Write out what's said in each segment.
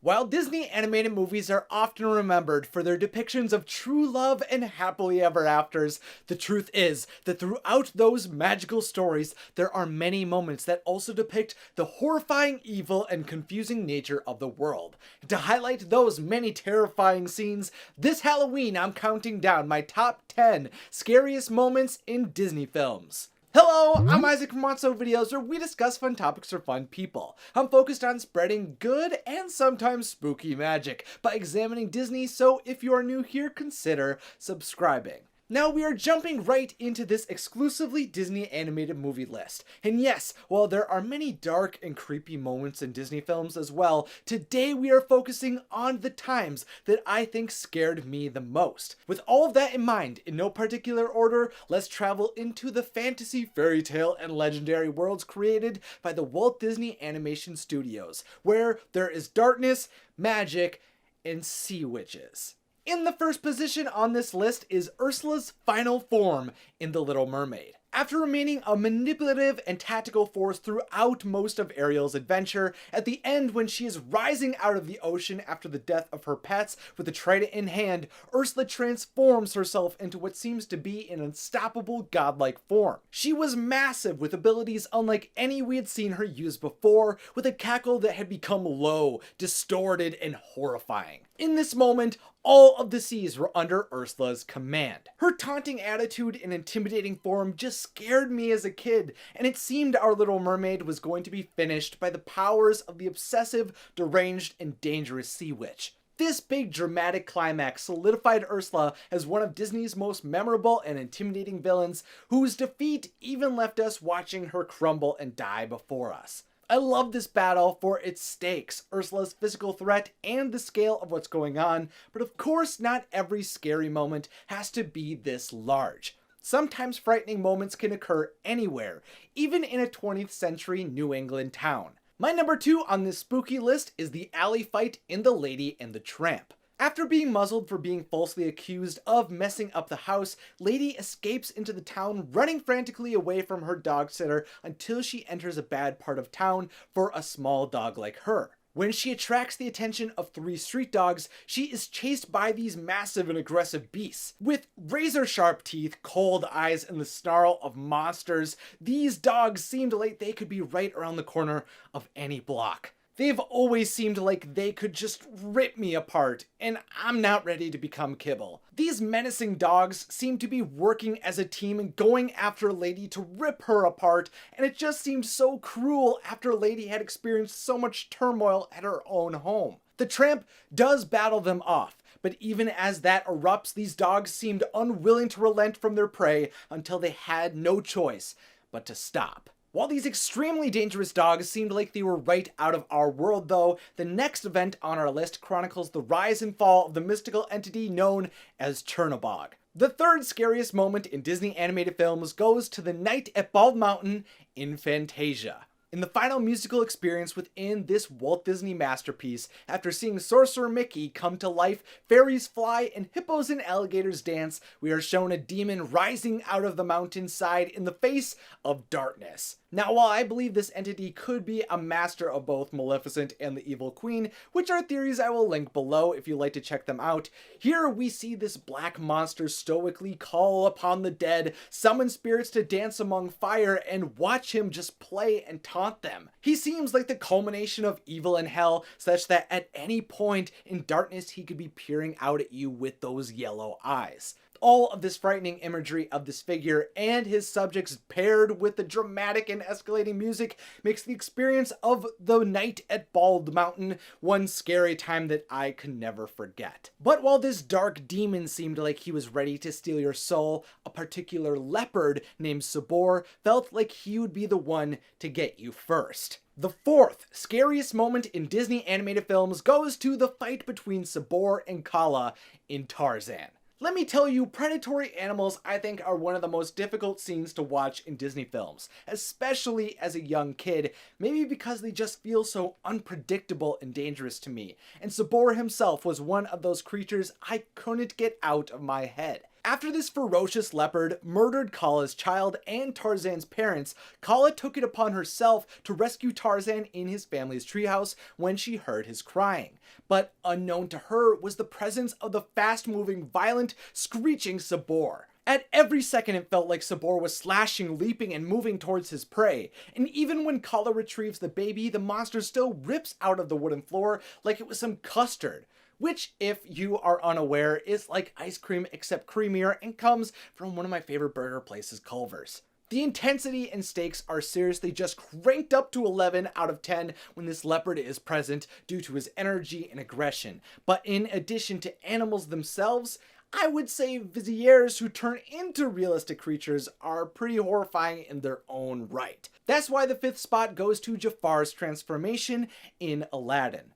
While Disney animated movies are often remembered for their depictions of true love and happily ever afters, the truth is that throughout those magical stories, there are many moments that also depict the horrifying evil and confusing nature of the world. And to highlight those many terrifying scenes, this Halloween I'm counting down my top 10 scariest moments in Disney films. Hello, I'm Isaac from Monso Videos, where we discuss fun topics for fun people. I'm focused on spreading good and sometimes spooky magic by examining Disney, so if you are new here, consider subscribing. Now we are jumping right into this exclusively Disney animated movie list. And yes, while there are many dark and creepy moments in Disney films as well, today we are focusing on the times that I think scared me the most. With all of that in mind, in no particular order, let's travel into the fantasy, fairy tale, and legendary worlds created by the Walt Disney Animation Studios, where there is darkness, magic, and sea witches. In the first position on this list is Ursula's final form in The Little Mermaid. After remaining a manipulative and tactical force throughout most of Ariel's adventure, at the end when she is rising out of the ocean after the death of her pets with the trident in hand, Ursula transforms herself into what seems to be an unstoppable godlike form. She was massive with abilities unlike any we had seen her use before, with a cackle that had become low, distorted, and horrifying. In this moment, all of the seas were under Ursula's command. Her taunting attitude and intimidating form just scared me as a kid, and it seemed our Little Mermaid was going to be finished by the powers of the obsessive, deranged, and dangerous sea witch. This big dramatic climax solidified Ursula as one of Disney's most memorable and intimidating villains, whose defeat even left us watching her crumble and die before us. I love this battle for its stakes, Ursula's physical threat, and the scale of what's going on, but of course not every scary moment has to be this large. Sometimes frightening moments can occur anywhere, even in a 20th century New England town. My number 2 on this spooky list is the alley fight in The Lady and the Tramp. After being muzzled for being falsely accused of messing up the house, Lady escapes into the town, running frantically away from her dog sitter until she enters a bad part of town for a small dog like her. When she attracts the attention of 3 street dogs, she is chased by these massive and aggressive beasts. With razor-sharp teeth, cold eyes, and the snarl of monsters, these dogs seemed like they could be right around the corner of any block. They've always seemed like they could just rip me apart, and I'm not ready to become kibble. These menacing dogs seem to be working as a team and going after Lady to rip her apart, and it just seemed so cruel after Lady had experienced so much turmoil at her own home. The Tramp does battle them off, but even as that erupts, these dogs seemed unwilling to relent from their prey until they had no choice but to stop. While these extremely dangerous dogs seemed like they were right out of our world though, the next event on our list chronicles the rise and fall of the mystical entity known as Chernobog. The third scariest moment in Disney animated films goes to the night at Bald Mountain in Fantasia. In the final musical experience within this Walt Disney masterpiece, after seeing Sorcerer Mickey come to life, fairies fly, and hippos and alligators dance, we are shown a demon rising out of the mountainside in the face of darkness. Now, while I believe this entity could be a master of both Maleficent and the Evil Queen, which are theories I will link below if you'd like to check them out, here we see this black monster stoically call upon the dead, summon spirits to dance among fire, and watch him just play and taunt them. He seems like the culmination of evil and hell, such that at any point in darkness he could be peering out at you with those yellow eyes. All of this frightening imagery of this figure and his subjects paired with the dramatic and escalating music makes the experience of the night at Bald Mountain one scary time that I could never forget. But while this dark demon seemed like he was ready to steal your soul, a particular leopard named Sabor felt like he would be the one to get you first. The fourth scariest moment in Disney animated films goes to the fight between Sabor and Kala in Tarzan. Let me tell you, predatory animals I think are one of the most difficult scenes to watch in Disney films, especially as a young kid, maybe because they just feel so unpredictable and dangerous to me, and Sabor himself was one of those creatures I couldn't get out of my head. After this ferocious leopard murdered Kala's child and Tarzan's parents, Kala took it upon herself to rescue Tarzan in his family's treehouse when she heard his crying. But unknown to her was the presence of the fast-moving, violent, screeching Sabor. At every second it felt like Sabor was slashing, leaping, and moving towards his prey. And even when Kala retrieves the baby, the monster still rips out of the wooden floor like it was some custard. Which, if you are unaware, is like ice cream except creamier and comes from one of my favorite burger places, Culver's. The intensity and stakes are seriously just cranked up to 11 out of 10 when this leopard is present due to his energy and aggression. But in addition to animals themselves, I would say viziers who turn into realistic creatures are pretty horrifying in their own right. That's why the 5th spot goes to Jafar's transformation in Aladdin.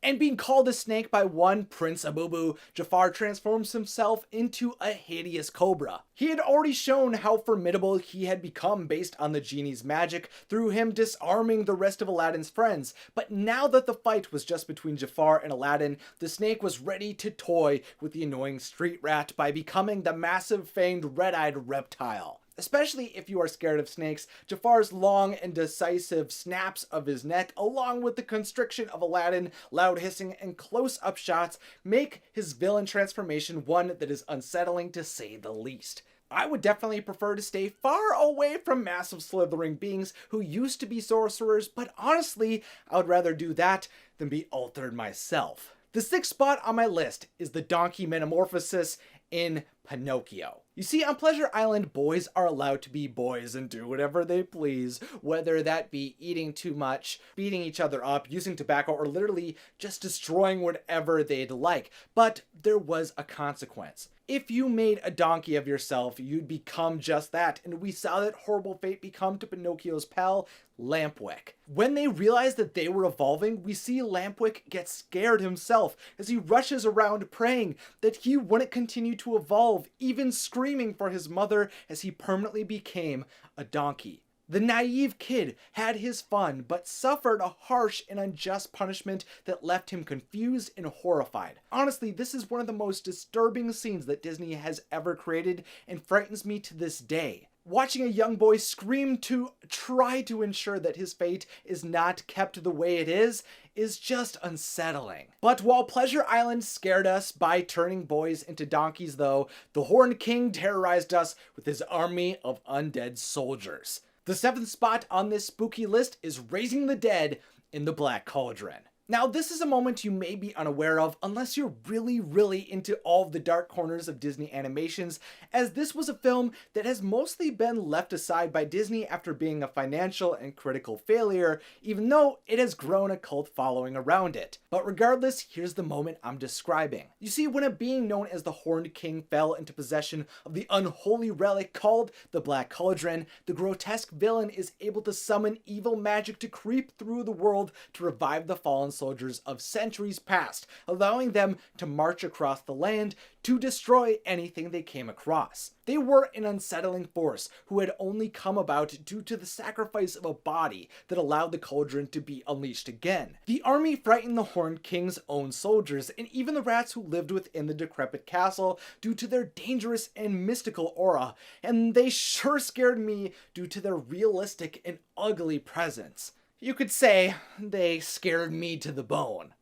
And being called a snake by one Prince Abubu, Jafar transforms himself into a hideous cobra. He had already shown how formidable he had become based on the genie's magic through him disarming the rest of Aladdin's friends, but now that the fight was just between Jafar and Aladdin, the snake was ready to toy with the annoying street rat by becoming the massive fanged red-eyed reptile. Especially if you are scared of snakes, Jafar's long and decisive snaps of his neck, along with the constriction of Aladdin, loud hissing, and close-up shots, make his villain transformation one that is unsettling to say the least. I would definitely prefer to stay far away from massive slithering beings who used to be sorcerers, but honestly, I would rather do that than be altered myself. The 6th spot on my list is the donkey metamorphosis in Pinocchio. You see, on Pleasure Island, boys are allowed to be boys and do whatever they please, whether that be eating too much, beating each other up, using tobacco, or literally just destroying whatever they'd like. But there was a consequence. If you made a donkey of yourself, you'd become just that, and we saw that horrible fate become to Pinocchio's pal, Lampwick. When they realized that they were evolving, we see Lampwick get scared himself as he rushes around praying that he wouldn't continue to evolve, even screaming for his mother as he permanently became a donkey. The naive kid had his fun, but suffered a harsh and unjust punishment that left him confused and horrified. Honestly, this is one of the most disturbing scenes that Disney has ever created and frightens me to this day. Watching a young boy scream to try to ensure that his fate is not kept the way it is just unsettling. But while Pleasure Island scared us by turning boys into donkeys though, the Horned King terrorized us with his army of undead soldiers. The 7th spot on this spooky list is Raising the Dead in the Black Cauldron. Now, this is a moment you may be unaware of unless you're really into all of the dark corners of Disney animations, as this was a film that has mostly been left aside by Disney after being a financial and critical failure, even though it has grown a cult following around it. But regardless, here's the moment I'm describing. You see, when a being known as the Horned King fell into possession of the unholy relic called the Black Cauldron, the grotesque villain is able to summon evil magic to creep through the world to revive the fallen soldiers of centuries past, allowing them to march across the land to destroy anything they came across. They were an unsettling force who had only come about due to the sacrifice of a body that allowed the cauldron to be unleashed again. The army frightened the Horned King's own soldiers and even the rats who lived within the decrepit castle due to their dangerous and mystical aura, and they sure scared me due to their realistic and ugly presence. You could say they scared me to the bone.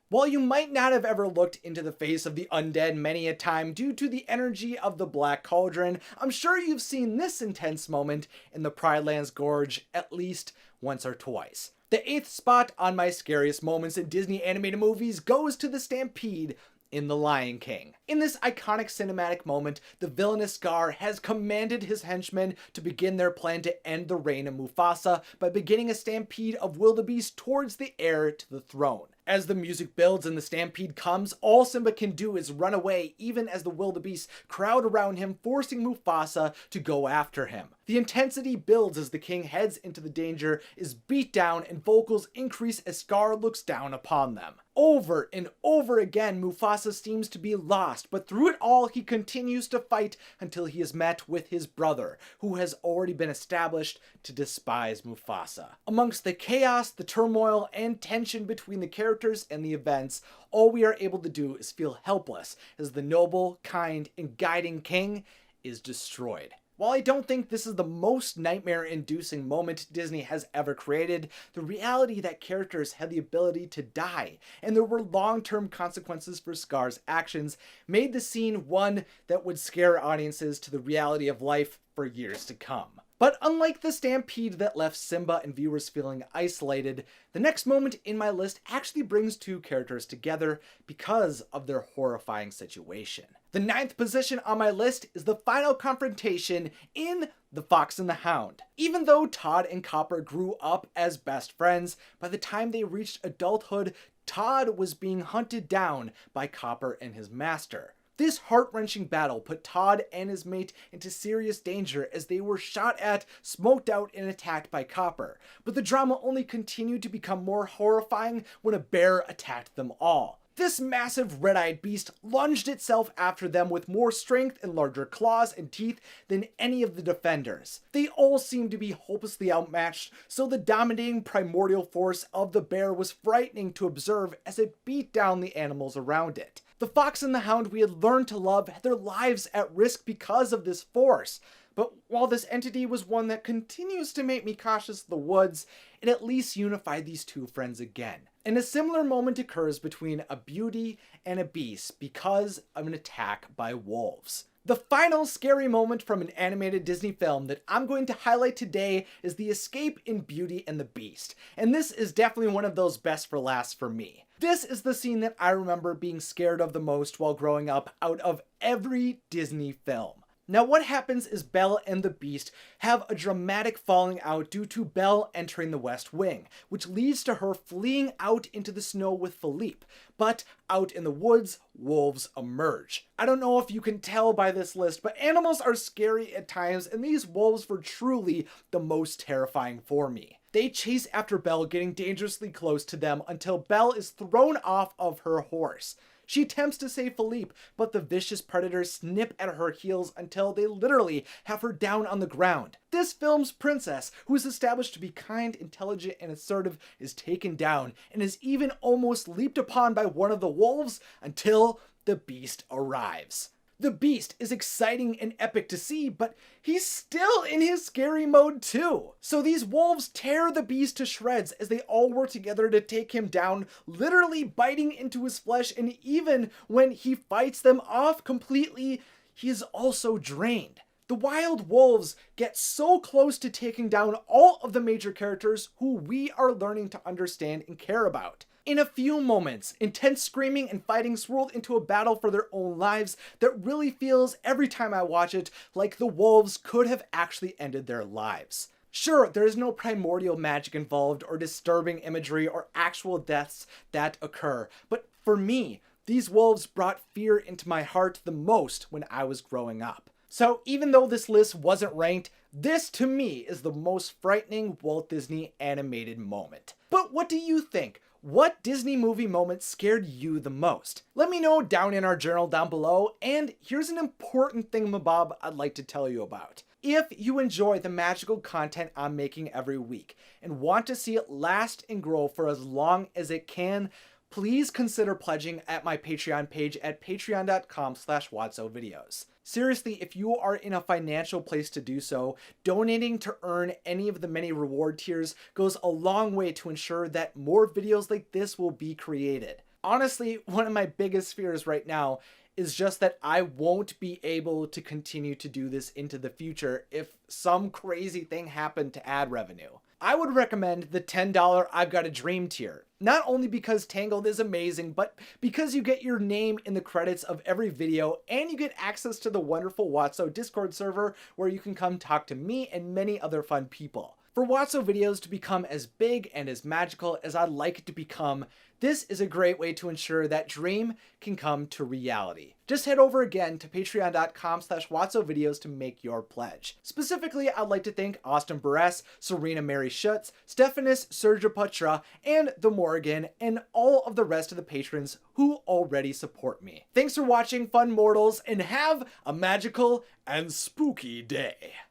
While you might not have ever looked into the face of the undead many a time due to the energy of the Black Cauldron, I'm sure you've seen this intense moment in the Pride Lands Gorge at least once or twice. The 8th spot on my scariest moments in Disney animated movies goes to the stampede in The Lion King. In this iconic cinematic moment, the villainous Scar has commanded his henchmen to begin their plan to end the reign of Mufasa by beginning a stampede of wildebeest towards the heir to the throne. As the music builds and the stampede comes, all Simba can do is run away even as the wildebeest crowd around him, forcing Mufasa to go after him. The intensity builds as the king heads into the danger, is beat down, and vocals increase as Scar looks down upon them. Over and over again, Mufasa seems to be lost, but through it all, he continues to fight until he is met with his brother, who has already been established to despise Mufasa. Amongst the chaos, the turmoil, and tension between the characters, characters and the events, all we are able to do is feel helpless as the noble, kind, and guiding king is destroyed. While I don't think this is the most nightmare-inducing moment Disney has ever created, the reality that characters had the ability to die, and there were long-term consequences for Scar's actions, made the scene one that would scare audiences to the reality of life for years to come. But unlike the stampede that left Simba and viewers feeling isolated, the next moment in my list actually brings two characters together because of their horrifying situation. The 9th position on my list is the final confrontation in The Fox and the Hound. Even though Todd and Copper grew up as best friends, by the time they reached adulthood, Todd was being hunted down by Copper and his master. This heart-wrenching battle put Todd and his mate into serious danger as they were shot at, smoked out, and attacked by Copper. But the drama only continued to become more horrifying when a bear attacked them all. This massive red-eyed beast lunged itself after them with more strength and larger claws and teeth than any of the defenders. They all seemed to be hopelessly outmatched, so the dominating primordial force of the bear was frightening to observe as it beat down the animals around it. The Fox and the Hound we had learned to love had their lives at risk because of this force. But while this entity was one that continues to make me cautious of the woods, it at least unified these two friends again. And a similar moment occurs between a beauty and a beast because of an attack by wolves. The final scary moment from an animated Disney film that I'm going to highlight today is the escape in Beauty and the Beast. And this is definitely one of those best for last for me. This is the scene that I remember being scared of the most while growing up out of every Disney film. Now what happens is Belle and the Beast have a dramatic falling out due to Belle entering the West Wing, which leads to her fleeing out into the snow with Philippe. But out in the woods, wolves emerge. I don't know if you can tell by this list, but animals are scary at times, and these wolves were truly the most terrifying for me. They chase after Belle, getting dangerously close to them until Belle is thrown off of her horse. She attempts to save Philippe, but the vicious predators snip at her heels until they literally have her down on the ground. This film's princess, who is established to be kind, intelligent, and assertive, is taken down and is even almost leaped upon by one of the wolves until the Beast arrives. The Beast is exciting and epic to see, but he's still in his scary mode too. So these wolves tear the Beast to shreds as they all work together to take him down, literally biting into his flesh, and even when he fights them off completely, he is also drained. The wild wolves get so close to taking down all of the major characters who we are learning to understand and care about. In a few moments, intense screaming and fighting swirled into a battle for their own lives that really feels, every time I watch it, like the wolves could have actually ended their lives. Sure, there is no primordial magic involved or disturbing imagery or actual deaths that occur, but for me, these wolves brought fear into my heart the most when I was growing up. So even though this list wasn't ranked, this to me is the most frightening Walt Disney animated moment. But what do you think? What Disney movie moment scared you the most? Let me know down in our journal down below, and here's an important thingamabob I'd like to tell you about. If you enjoy the magical content I'm making every week and want to see it last and grow for as long as it can, please consider pledging at my Patreon page at patreon.com/WatsoVideos. Seriously, if you are in a financial place to do so, donating to earn any of the many reward tiers goes a long way to ensure that more videos like this will be created. Honestly, one of my biggest fears right now is just that I won't be able to continue to do this into the future if some crazy thing happened to ad revenue. I would recommend the $10 I've Got a Dream tier. Not only because Tangled is amazing, but because you get your name in the credits of every video and you get access to the wonderful Watso Discord server where you can come talk to me and many other fun people. For Watso videos to become as big and as magical as I'd like it to become, this is a great way to ensure that dream can come to reality. Just head over again to patreon.com/WatsoVideos to make your pledge. Specifically, I'd like to thank Austin Burress, Serena Mary Schutz, Stephanus Surjaputra, and the Morgan, and all of the rest of the patrons who already support me. Thanks for watching, fun mortals, and have a magical and spooky day.